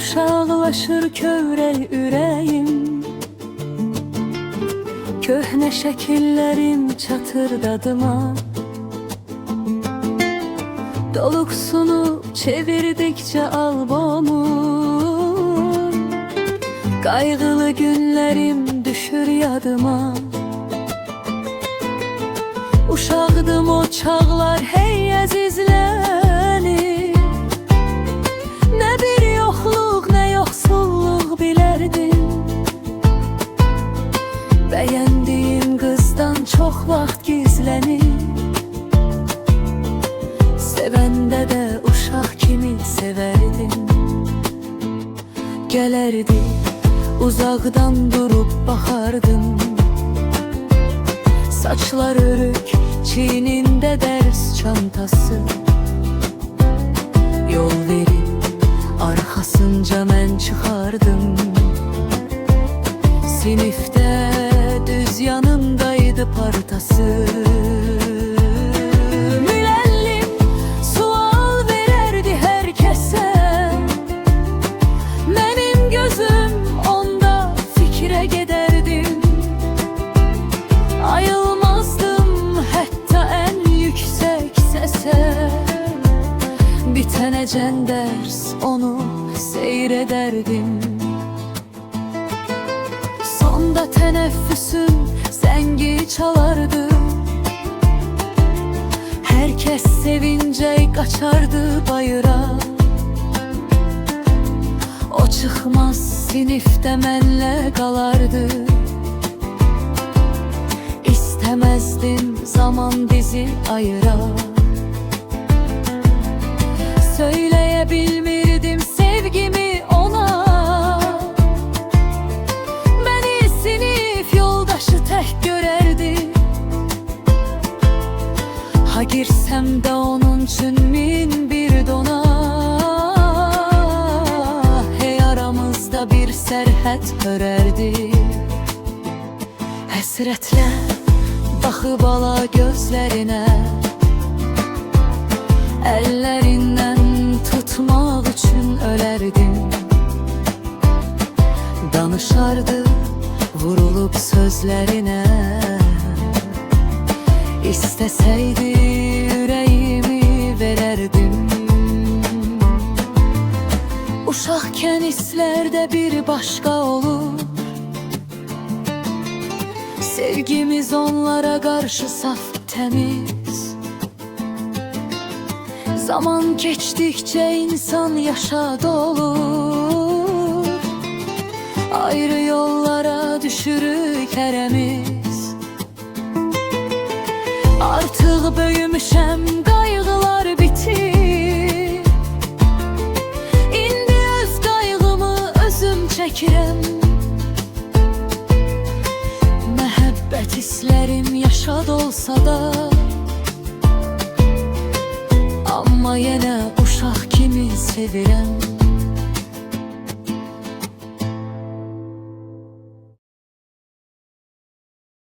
uşaqlaşır kövrək ürəyim. Köhnə şəkillərim çatır dadıma. Doluksunu çevirdikçe albomum, kaygılı günlerim düşür yadıma. Uşaqdım o çağlar hey əzizlənir. Ne bir yoxluq, ne yoxsulluq bilərdim. Bəyəndiyim qızdan çox vaxt gizlənir. Sevəndə də uşaq kimi sevərdim. Gələrdi, uzaqdan durub baxardım. Saçlar örük, çiynində dərs çantası. Yol verib, arxasınca mən çıxardım. Sinifdə düz yanındaydı partası. Bitənəcən dərs onu seyrederdim. Sonda tənəffüsün zəngi çalardı. Herkes sevincə qaçardı bayıra. O çıxmaz sinifdə mənlə qalardı. İstəməzdim zaman bizi ayıra. Söyleyebilmirdim sevgimi ona. Beni sinif yoldaşı tək görərdi. Ha girsəm də onun üçün min bir dona. Hey aramızda bir sərhəd hörərdi. Həsrətlə baxıb ala gözlərinə. Ellerinden tutmaq üçün ölərdim. Danışardı vurulup sözlerine. İsteseydi yüreğimi verərdim. Uşaqkən hislərdə bir başqa olur. Sevgimiz onlara qarşı saf təmiz. Zaman geçtikçe insan yaşa dolur. Ayrı yollara düşürük hərəmiz. Artıq böyümüşəm, qayğılar bitir. İndi öz qayğımı özüm çəkirəm. Məhəbbət hisslərim yaşa dolsa da, amma yenə uşaq kimi sevirəm.